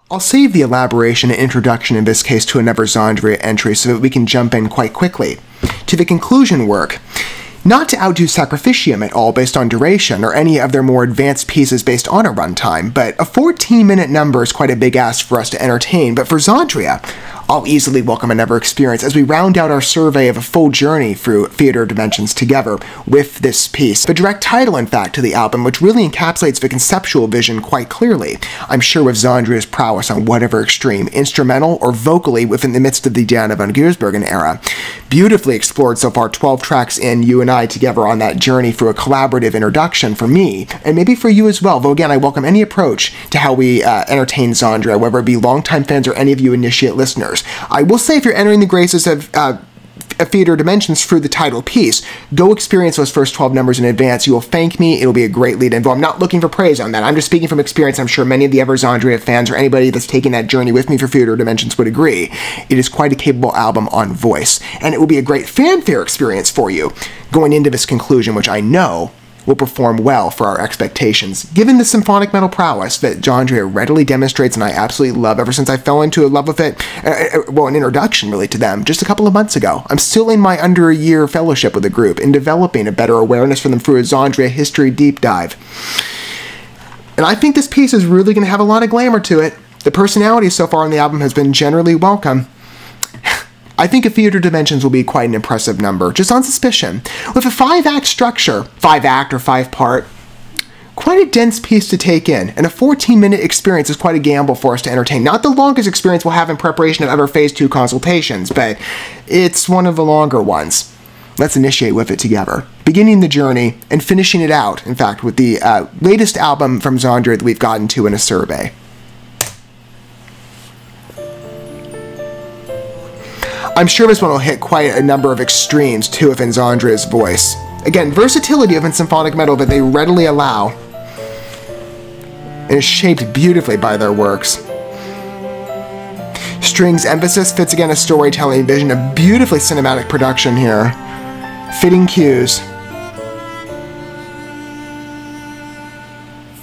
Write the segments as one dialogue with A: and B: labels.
A: I'll save the elaboration and introduction in this case to another XANDRIA entry so that we can jump in quite quickly to the conclusion work. Not to outdo Sacrificium at all based on duration or any of their more advanced pieces based on a runtime, but a 14-minute number is quite a big ask for us to entertain, but for XANDRIA, I'll easily welcome another experience as we round out our survey of a full journey through Theater Dimensions together with this piece. The direct title, in fact, to the album, which really encapsulates the conceptual vision quite clearly. I'm sure with XANDRIA's prowess on whatever extreme, instrumental or vocally within the midst of the Diana von Giersbergen era. Beautifully explored so far, 12 tracks in, you and I together on that journey through a collaborative introduction for me, and maybe for you as well, though again, I welcome any approach to how we entertain XANDRIA, whether it be longtime fans or any of you initiate listeners. I will say if you're entering the graces of Theater Dimensions through the title piece, go experience those first 12 numbers in advance. You will thank me. It'll be a great lead-in. Though I'm not looking for praise on that. I'm just speaking from experience. I'm sure many of the other XANDRIA fans or anybody that's taking that journey with me for Theater Dimensions would agree. It is quite a capable album on voice, and it will be a great fanfare experience for you going into this conclusion, which I know will perform well for our expectations, given the symphonic metal prowess that XANDRIA readily demonstrates and I absolutely love ever since I fell into a love with it, well, an introduction really to them just a couple of months ago. I'm still in my under a year fellowship with the group and developing a better awareness for them through a XANDRIA history deep dive. And I think this piece is really going to have a lot of glamour to it. The personality so far on the album has been generally welcome. I think a Theater Dimensions will be quite an impressive number, just on suspicion. With a 5-act structure, 5-act or 5-part, quite a dense piece to take in, and a 14-minute experience is quite a gamble for us to entertain. Not the longest experience we'll have in preparation of other Phase 2 consultations, but it's one of the longer ones. Let's initiate with it together, beginning the journey and finishing it out, in fact, with the latest album from XANDRIA that we've gotten to in a survey. I'm sure this one will hit quite a number of extremes, too, within XANDRIA's voice. Again, versatility within symphonic metal that they readily allow, and is shaped beautifully by their works. Strings emphasis fits again a storytelling vision, a beautifully cinematic production here. Fitting cues.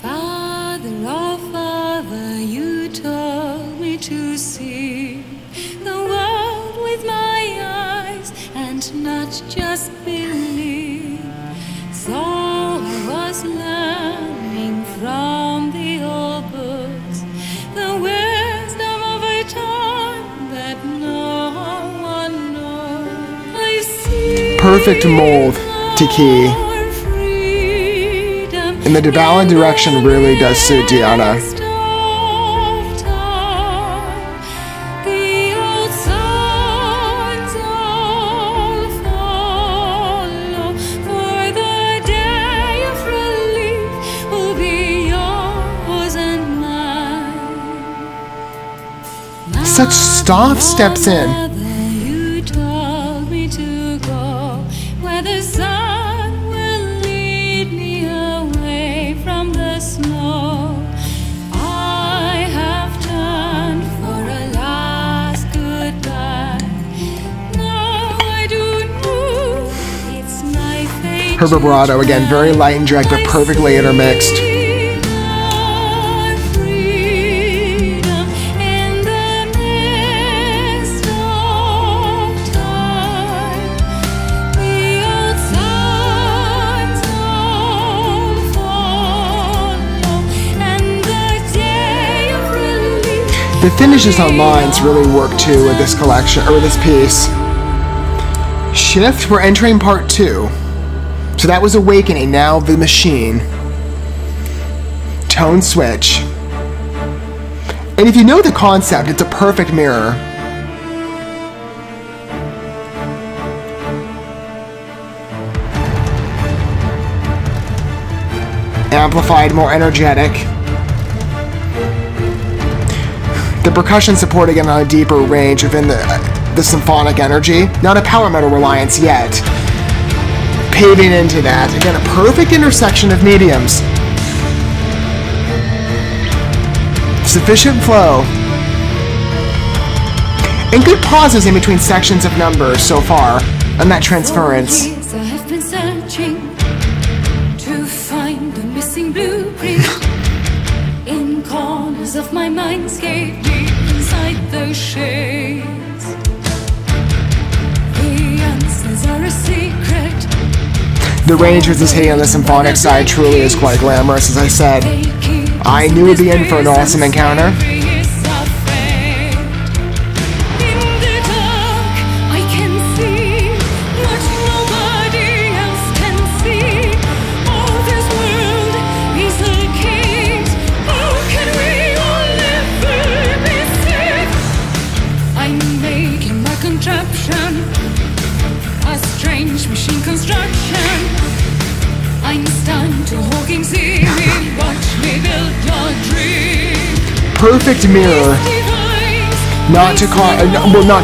B: Father, oh Father, you told me to see the world with my eyes and not just believe. So I was learning from the old books the wisdom of a time that no one knows. I see
A: Perfect mold to key. And the Devalin direction really does suit Diana. Such soft steps in.
B: You told me to go where the sun will lead me away from the snow. I have turned for a last goodbye. Now I do know it's my fate.
A: Her vibrato again, very light and direct, but perfectly intermixed. The finishes on lines really work too with this collection, or this piece. Shift, we're entering part 2. So that was Awakening, now the Machine. Tone switch. And if you know the concept, it's a perfect mirror. Amplified, more energetic. The percussion support again on a deeper range within the symphonic energy. Not a power metal reliance yet. Paving into that. Again, a perfect intersection of mediums. Sufficient flow. And good pauses in between sections of numbers so far on that transference.
B: I have been searching to find the missing blueprint in corners of my mindscape, deep inside those shades. The answers are a secret.
A: The range with this hitting on the symphonic side truly is quite glamorous, as I said. I knew we'd be in for an awesome encounter. Perfect mirror, not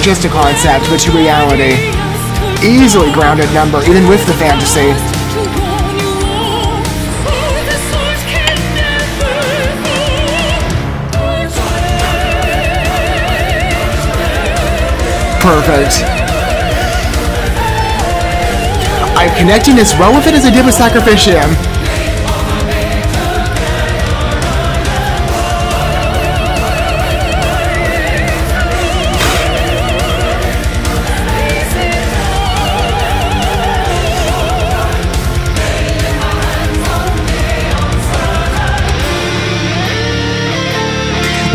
A: just a concept, but to reality. Easily grounded number, even with the fantasy. Perfect. I'm connecting as well with it as I did with Sacrificium.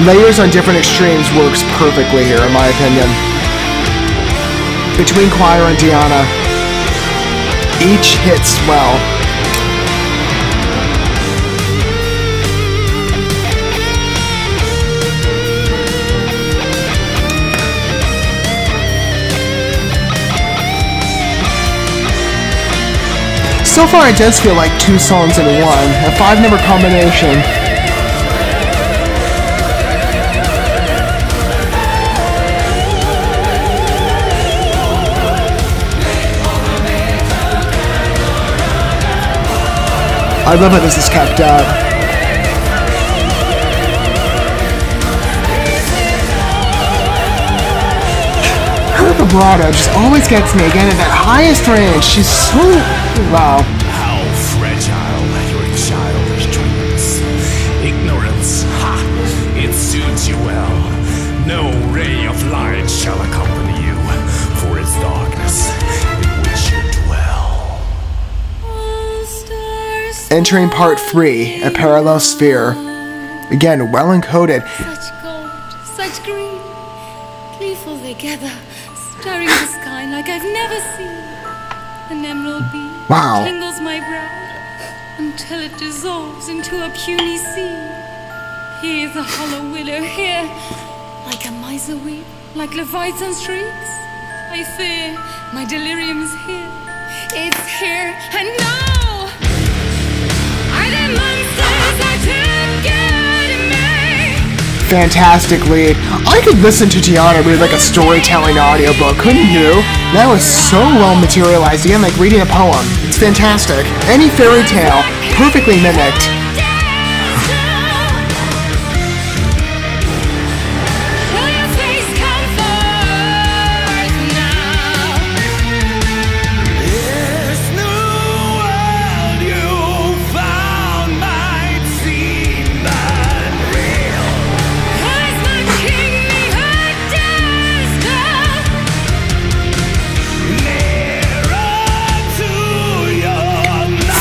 A: Layers on different extremes works perfectly here, in my opinion. Between choir and Diana, each hits well. So far it does feel like two songs in one, a 5-number combination. I love how this is kept up. Her vibrato just always gets me again at that highest range. She's so... wow.
C: How fragile your childish dreams. Ignorance, ha! It suits you well. No ray of light shall accompany you, for its darkness in which you dwell.
A: Entering part 3, a parallel sphere. Again, well encoded.
B: Such gold, such green, gleeful they gather, stirring the sky like I've never seen. An emerald beam tingles my brow until it dissolves into a puny sea. Hear the hollow willow here, like a miser weep, like Leviathan shrieks. I fear my delirium's here. It's here and now.
A: Fantastic lead. I could listen to Gianna read like a storytelling audiobook, couldn't you? That was so well materialized, again, like reading a poem. It's fantastic. Any fairy tale, perfectly mimicked.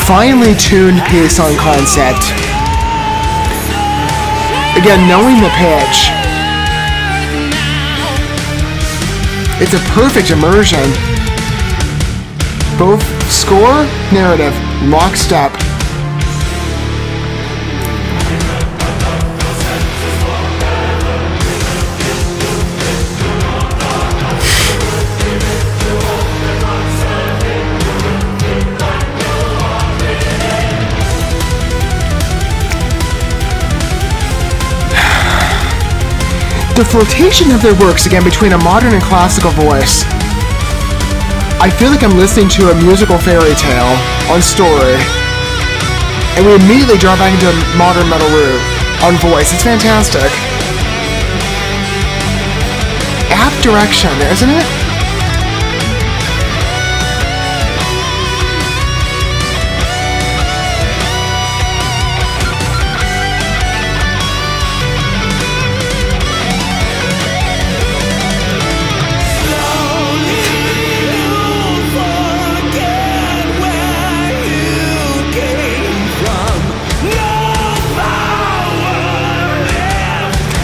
A: Finely tuned piece on concept. Again, knowing the pitch. It's a perfect immersion. Both score, narrative, lockstep. The flotation of their works, again, between a modern and classical voice. I feel like I'm listening to a musical fairy tale on story. And we immediately drop back into a modern metal route on voice. It's fantastic. Apt direction, isn't it?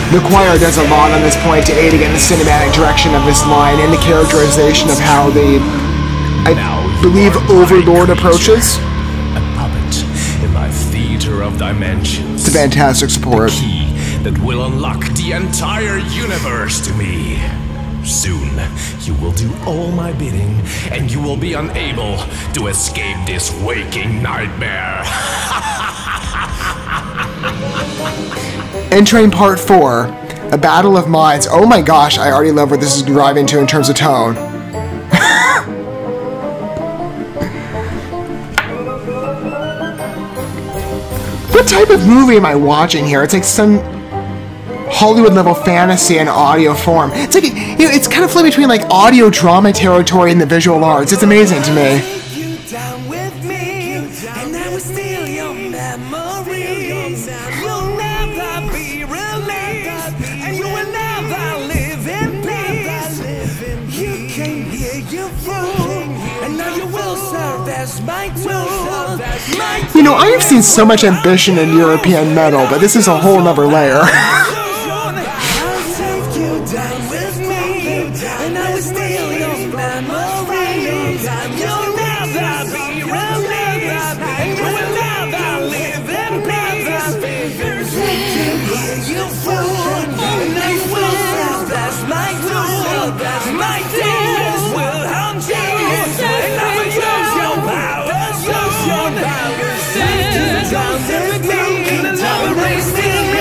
A: The choir does a lot on this point to aid again the cinematic direction of this line and the characterization of how the, I believe, Overlord approaches.
C: A puppet in my theater of dimensions.
A: It's a fantastic support.
C: The key that will unlock the entire universe to me. Soon, you will do all my bidding, and you will be unable to escape this waking nightmare.
A: Entering part 4, A Battle of Minds. Oh my gosh, I already love where this is driving to in terms of tone. What type of movie am I watching here? It's like some Hollywood level fantasy in audio form. It's like, you know, it's kind of flipped between like audio drama territory and the visual arts. It's amazing to me. You know, I have seen so much ambition in European metal, but this is a whole nother layer.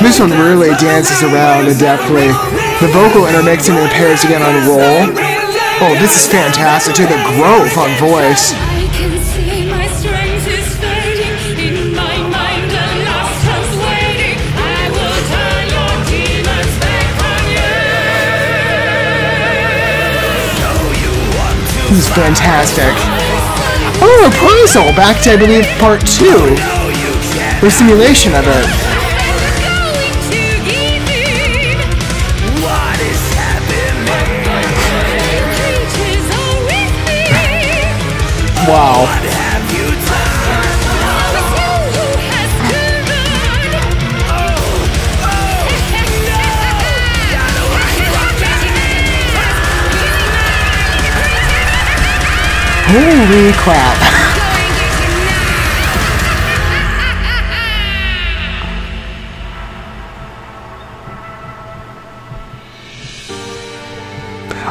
A: This one really dances around adeptly. The vocal intermixing and the pairs again on roll. Oh, this is fantastic too. The growth on voice.
B: I can see my strength is fading in my mind. The last house waiting. I will turn your demons back on you.
A: This is fantastic. Oh, reprisal! Back to, I believe, part 2. The simulation of it. Wow. Holy crap.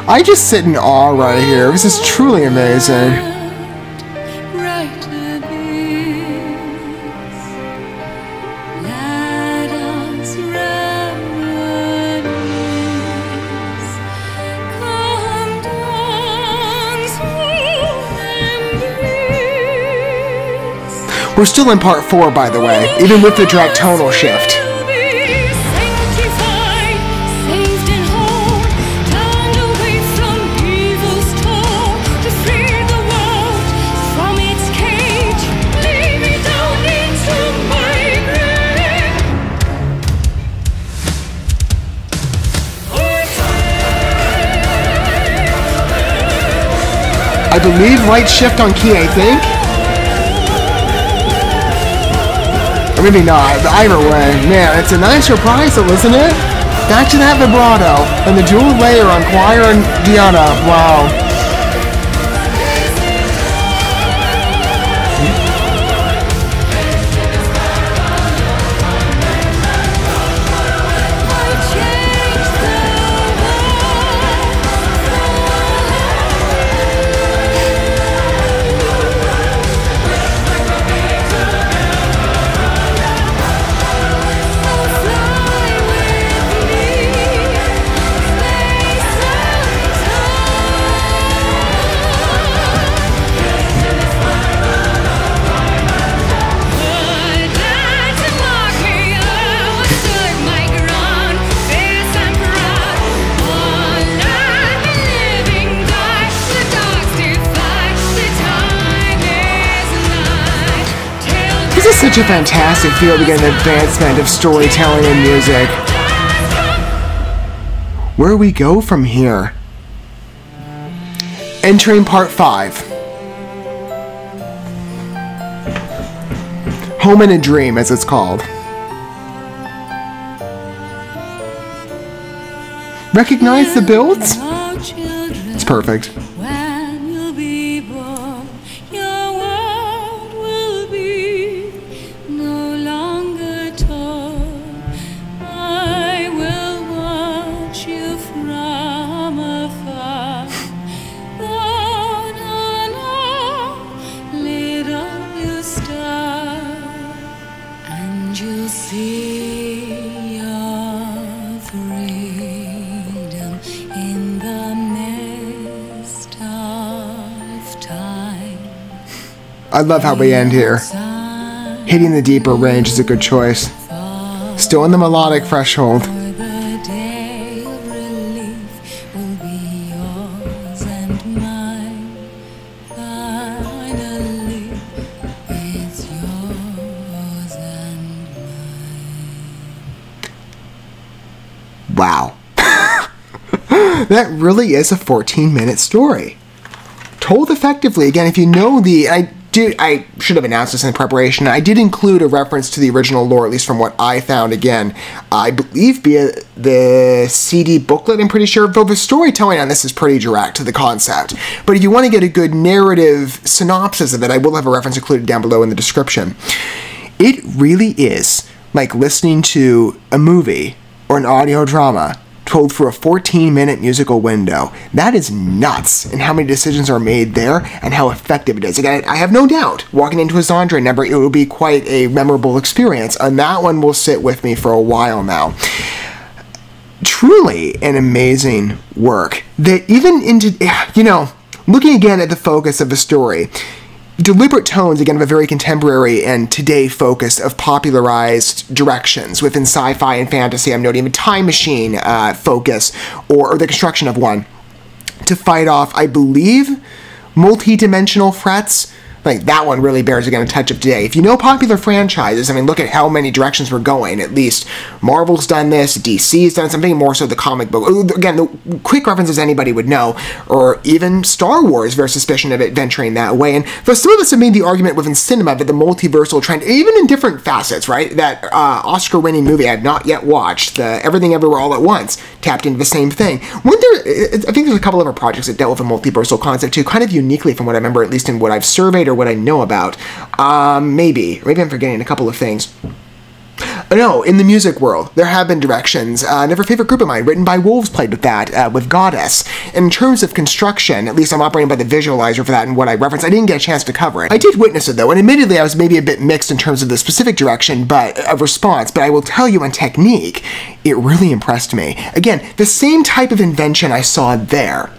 A: I just sit in awe right here. This is truly amazing. We're still in part 4, by the way, even with the direct tonal shift. I believe right shift on key, I think. Or maybe not, but either way. Man, it's a nice reprisal, isn't it? Back to that vibrato, and the dual layer on choir and Diana. Wow. Such a fantastic field to get an advancement of storytelling and music. Where we go from here? Entering part 5. Home in a Dream, as it's called. Recognize the builds? It's perfect.
B: When you'll be born, your world will be no longer torn. I will watch you from afar. Oh, no, no, little you star, and you'll see your freedom in the mist of time.
A: I love how we end here. Hitting the deeper range is a good choice. Still in the melodic threshold.
B: The day of relief will be yours and mine. Finally, it's yours and mine.
A: Wow. That really is a 14-minute story. Told effectively. Again, if you know I should have announced this in preparation. I did include a reference to the original lore, at least from what I found. Again, I believe via the CD booklet, I'm pretty sure, though the storytelling on this is pretty direct to the concept. But if you want to get a good narrative synopsis of it, I will have a reference included down below in the description. It really is like listening to a movie or an audio drama told through a 14-minute musical window. That is nuts, and how many decisions are made there, and how effective it is. Again, I have no doubt, walking into a XANDRIA number, it will be quite a memorable experience, and that one will sit with me for a while now. Truly an amazing work, that even into, looking again at the focus of the story, deliberate tones, again, of a very contemporary and today focus of popularized directions within sci-fi and fantasy. I'm noting a time machine focus, or the construction of one, to fight off, I believe, multi-dimensional threats. Like, that one really bears, again, a touch of today. If you know popular franchises, I mean, look at how many directions we're going. At least Marvel's done this, DC's done something, more so the comic book. Again, the quick references anybody would know, or even Star Wars, there's suspicion of it venturing that way. And for some of us have made the argument within cinema that the multiversal trend, even in different facets, right? That Oscar-winning movie I have not yet watched, the Everything Everywhere All at Once, tapped into the same thing. I think there's a couple other projects that dealt with a multiversal concept too, kind of uniquely from what I remember, at least in what I've surveyed or what I know about. Maybe I'm forgetting a couple of things. No, in the music world, there have been directions. Another favorite group of mine, written by Wolves, played with that, with Goddess. And in terms of construction, at least I'm operating by the visualizer for that and what I referenced. I didn't get a chance to cover it. I did witness it, though, and admittedly I was maybe a bit mixed in terms of the specific direction of response, but I will tell you on technique, it really impressed me. Again, the same type of invention I saw there.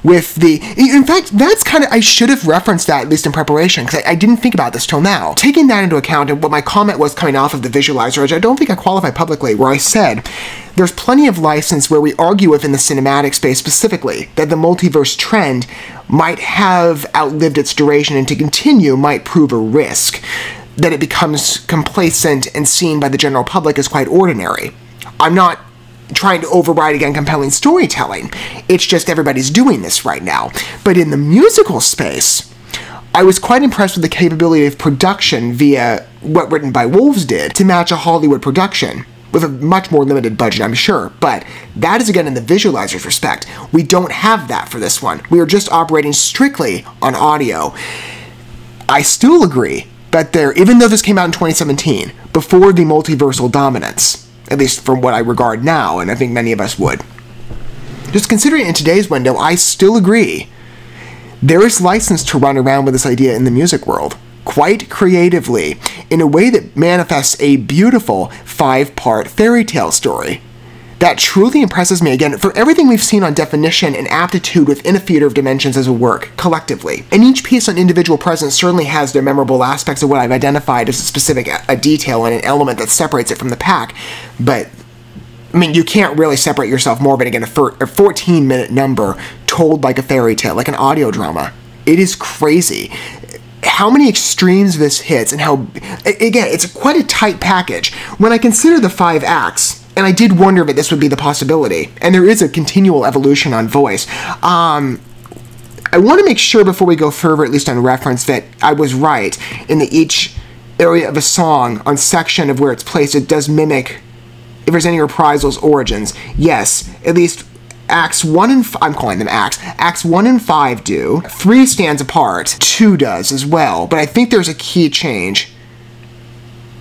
A: In fact, that's kind of, I should have referenced that, at least in preparation, because I didn't think about this till now. Taking that into account, and what my comment was coming off of the visualizer, which I don't think I qualified publicly, where I said, there's plenty of license where we argue within the cinematic space specifically, that the multiverse trend might have outlived its duration, and to continue might prove a risk, that it becomes complacent and seen by the general public as quite ordinary. I'm not trying to override, again, compelling storytelling. It's just everybody's doing this right now. But in the musical space, I was quite impressed with the capability of production via what Written by Wolves did to match a Hollywood production, with a much more limited budget, I'm sure. But that is, again, in the visualizer's respect. We don't have that for this one. We are just operating strictly on audio. I still agree that even though this came out in 2017, before the multiversal dominance, at least from what I regard now, and I think many of us would. Just considering in today's window, I still agree. There is license to run around with this idea in the music world, quite creatively, in a way that manifests a beautiful 5-part fairy tale story. That truly impresses me, again, for everything we've seen on definition and aptitude within a theater of dimensions as a work, collectively. And each piece on individual presence certainly has their memorable aspects of what I've identified as a specific detail and an element that separates it from the pack. But, I mean, you can't really separate yourself more, but again, a 14-minute number told like a fairy tale, like an audio drama. It is crazy how many extremes this hits, and how, again, it's quite a tight package. When I consider the 5 acts, and I did wonder if this would be the possibility, and there is a continual evolution on voice. I want to make sure before we go further, at least on reference, that I was right in that each area of a song, on section of where it's placed, it does mimic, if there's any reprisals, origins. Yes, at least Acts 1 and I'm calling them acts. Acts 1 and 5 do. 3 stands apart. 2 does as well, but I think there's a key change.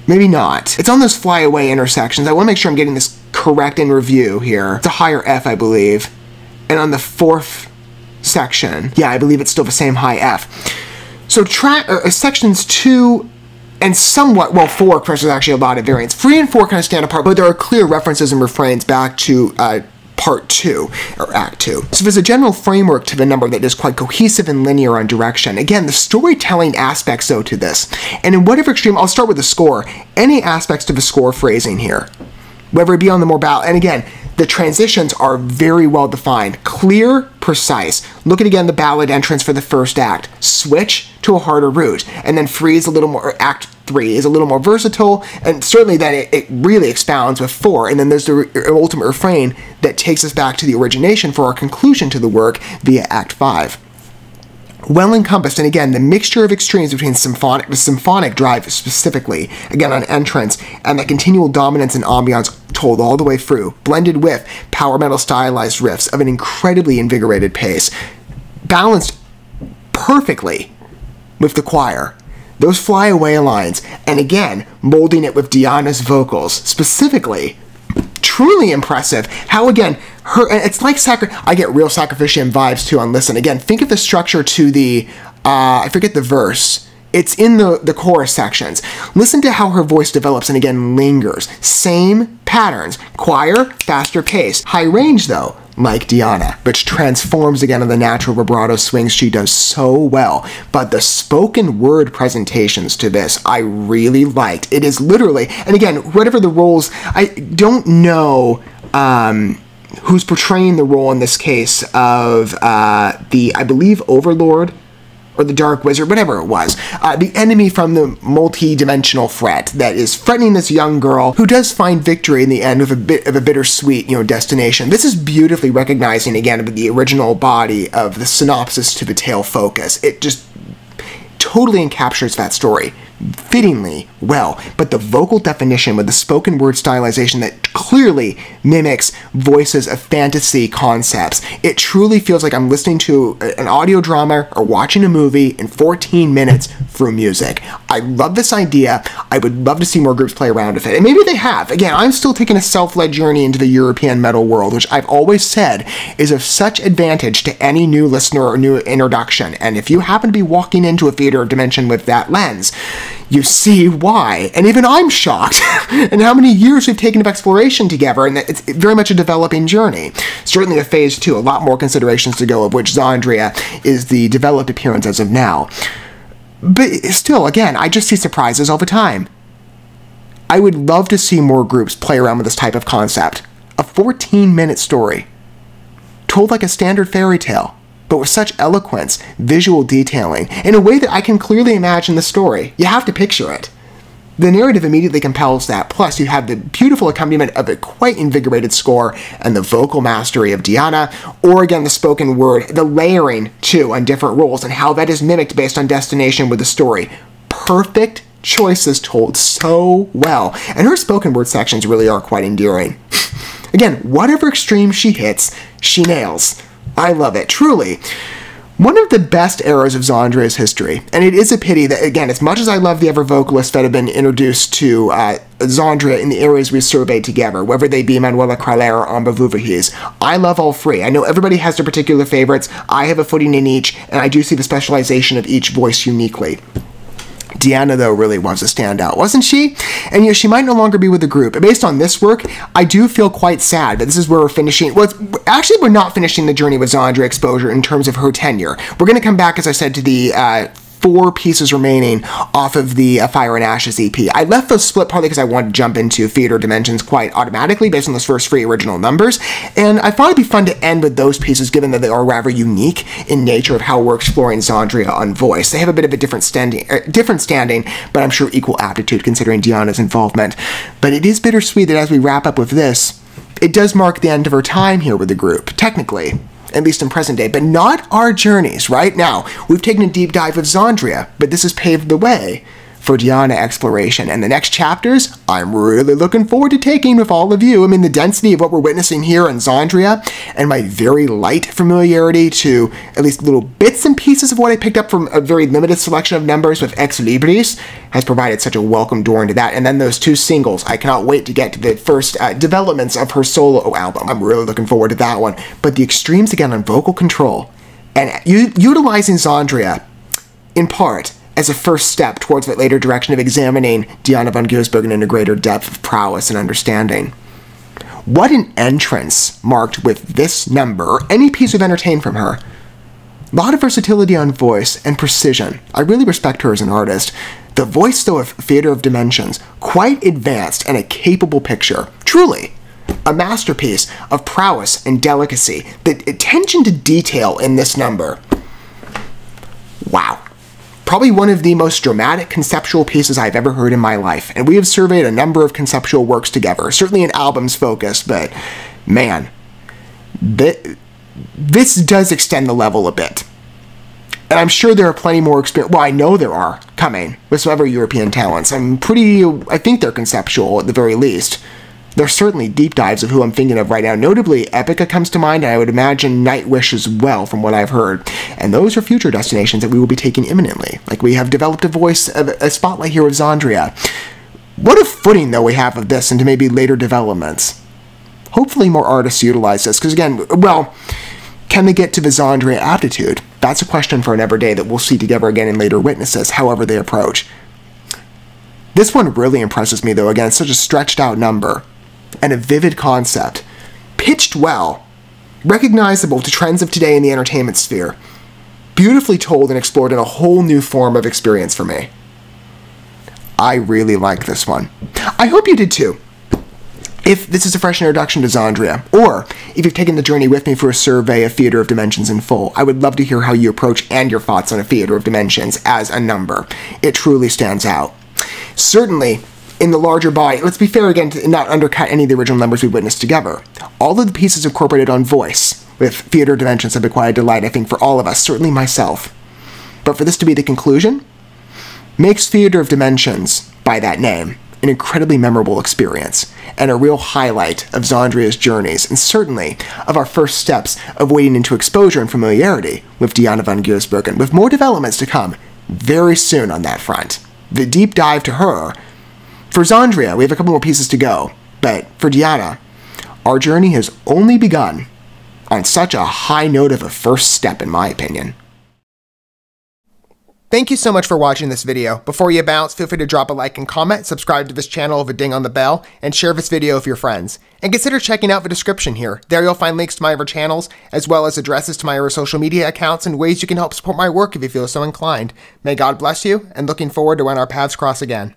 A: Maybe not. It's on those flyaway intersections. I want to make sure I'm getting this correct in review here. It's a higher F, I believe. And on the 4th section, yeah, I believe it's still the same high F. So sections 2 and somewhat, well, 4, of course, there's actually a lot of variants. 3 and 4 kind of stand apart, but there are clear references and refrains back to Part 2, or Act 2. So there's a general framework to the number that is quite cohesive and linear on direction. Again, the storytelling aspects, though, to this. And in whatever extreme, I'll start with the score. Any aspects to the score phrasing here, whether it be on the more and again, the transitions are very well defined, clear, precise. Look at again the ballad entrance for the first act. Switch to a harder route, and then freeze a little more. Act 3 is a little more versatile, and certainly then it really expounds with 4. And then there's the ultimate refrain that takes us back to the origination for our conclusion to the work via Act 5. Well encompassed, and again, the mixture of extremes between the symphonic drive specifically, again on entrance, and the continual dominance and ambiance told all the way through, blended with power metal stylized riffs of an incredibly invigorated pace, balanced perfectly with the choir. Those flyaway lines, and again, molding it with Diana's vocals, specifically, truly impressive. How, again, it's like I get real Sacrificium vibes, too, on Listen. Again, think of the structure to the, I forget the verse. It's in the chorus sections. Listen to how her voice develops and, again, lingers. Same patterns. Choir, faster pace. High range, though, like Diana, which transforms, again, on the natural vibrato swings she does so well. But the spoken word presentations to this, I really liked. It is literally, and again, whatever the roles, I don't know who's portraying the role in this case of I believe, Overlord, or the Dark Wizard, whatever it was, the enemy from the multi-dimensional threat that is threatening this young girl who does find victory in the end with a bit of a bittersweet, destination. This is beautifully recognizing, again, the original body of the synopsis to the tale focus. It just totally encaptures that story fittingly well, but the vocal definition with the spoken word stylization that clearly mimics voices of fantasy concepts. It truly feels like I'm listening to an audio drama or watching a movie in 14 minutes through music. I love this idea. I would love to see more groups play around with it, and maybe they have. Again, I'm still taking a self-led journey into the European metal world, which I've always said is of such advantage to any new listener or new introduction, and if you happen to be walking into a theater dimension with that lens, you see why. And even I'm shocked and how many years we've taken of exploration together, and that it's very much a developing journey. Certainly a phase 2, a lot more considerations to go, of which XANDRIA is the developed appearance as of now. But still, again, I just see surprises all the time. I would love to see more groups play around with this type of concept. A 14-minute story, told like a standard fairy tale, but with such eloquence, visual detailing, in a way that I can clearly imagine the story. You have to picture it. The narrative immediately compels that, plus you have the beautiful accompaniment of a quite invigorated score and the vocal mastery of Diana, or again the spoken word, the layering too on different roles and how that is mimicked based on destination with the story. Perfect choices told so well, and her spoken word sections really are quite endearing. Again, whatever extreme she hits, she nails. I love it, truly. One of the best eras of XANDRIA's history, and it is a pity that, again, as much as I love the other vocalists that have been introduced to XANDRIA in the areas we've surveyed together, whether they be Manuela Cralera or Amba Vuvahiz, I love all 3. I know everybody has their particular favorites. I have a footing in each, and I do see the specialization of each voice uniquely. Diana, though, really was a standout, wasn't she? And she might no longer be with the group. Based on this work, I do feel quite sad that this is where we're finishing. Well, actually, we're not finishing the journey with XANDRIA exposure in terms of her tenure. We're going to come back, as I said, to the 4 pieces remaining off of the Fire and Ashes EP. I left those split partly because I wanted to jump into Theater Dimensions quite automatically based on those first 3 original numbers, and I thought it'd be fun to end with those pieces given that they are rather unique in nature of how we're exploring XANDRIA on voice. They have a bit of a different standing, but I'm sure equal aptitude considering Diana's involvement. But it is bittersweet that as we wrap up with this, it does mark the end of her time here with the group, technically. At least in present day, but not our journeys, right? Now, we've taken a deep dive of XANDRIA, but this has paved the way for Diana exploration. And the next chapters, I'm really looking forward to taking with all of you. I mean, the density of what we're witnessing here in XANDRIA and my very light familiarity to at least little bits and pieces of what I picked up from a very limited selection of numbers with Ex Libris has provided such a welcome door into that. And then those two singles, I cannot wait to get to the first developments of her solo album. I'm really looking forward to that one. But the extremes again on vocal control and utilizing XANDRIA in part as a first step towards that later direction of examining Diana von Giersbergen in a greater depth of prowess and understanding. What an entrance marked with this number, or any piece of entertainment from her. A lot of versatility on voice and precision. I really respect her as an artist. The voice, though, of Theater of Dimensions, quite advanced and a capable picture. Truly, a masterpiece of prowess and delicacy. The attention to detail in this number. Wow. Probably one of the most dramatic conceptual pieces I've ever heard in my life, and we have surveyed a number of conceptual works together, certainly an album's focus, but man, this does extend the level a bit. And I'm sure there are plenty more well, I know there are coming with some other European talents. I think they're conceptual at the very least. There's certainly deep dives of who I'm thinking of right now. Notably, Epica comes to mind, and I would imagine Nightwish as well, from what I've heard. And those are future destinations that we will be taking imminently. Like, we have developed a spotlight here with XANDRIA. What a footing, though, we have of this into maybe later developments. Hopefully more artists utilize this, because again, well, can they get to the XANDRIA aptitude? That's a question for another day that we'll see together again in later witnesses, however they approach. This one really impresses me, though. Again, it's such a stretched out number. And a vivid concept, pitched well, recognizable to trends of today in the entertainment sphere, beautifully told and explored in a whole new form of experience for me. I really like this one. I hope you did too. If this is a fresh introduction to XANDRIA, or if you've taken the journey with me for a survey of Theater of Dimensions in full, I would love to hear how you approach and your thoughts on a Theater of Dimensions as a number. It truly stands out. Certainly, in the larger body, let's be fair again to not undercut any of the original numbers we witnessed together. All of the pieces incorporated on voice with Theater of Dimensions have been quite a delight, I think, for all of us, certainly myself. But for this to be the conclusion, makes Theater of Dimensions, by that name, an incredibly memorable experience, and a real highlight of XANDRIA's journeys, and certainly of our first steps of wading into exposure and familiarity with Diana von Giersbergen, with more developments to come very soon on that front. The deep dive to her. For XANDRIA, we have a couple more pieces to go, but for Diana, our journey has only begun on such a high note of a first step, in my opinion. Thank you so much for watching this video. Before you bounce, feel free to drop a like and comment, subscribe to this channel with a ding on the bell, and share this video with your friends. And consider checking out the description here. There you'll find links to my other channels, as well as addresses to my other social media accounts and ways you can help support my work if you feel so inclined. May God bless you, and looking forward to when our paths cross again.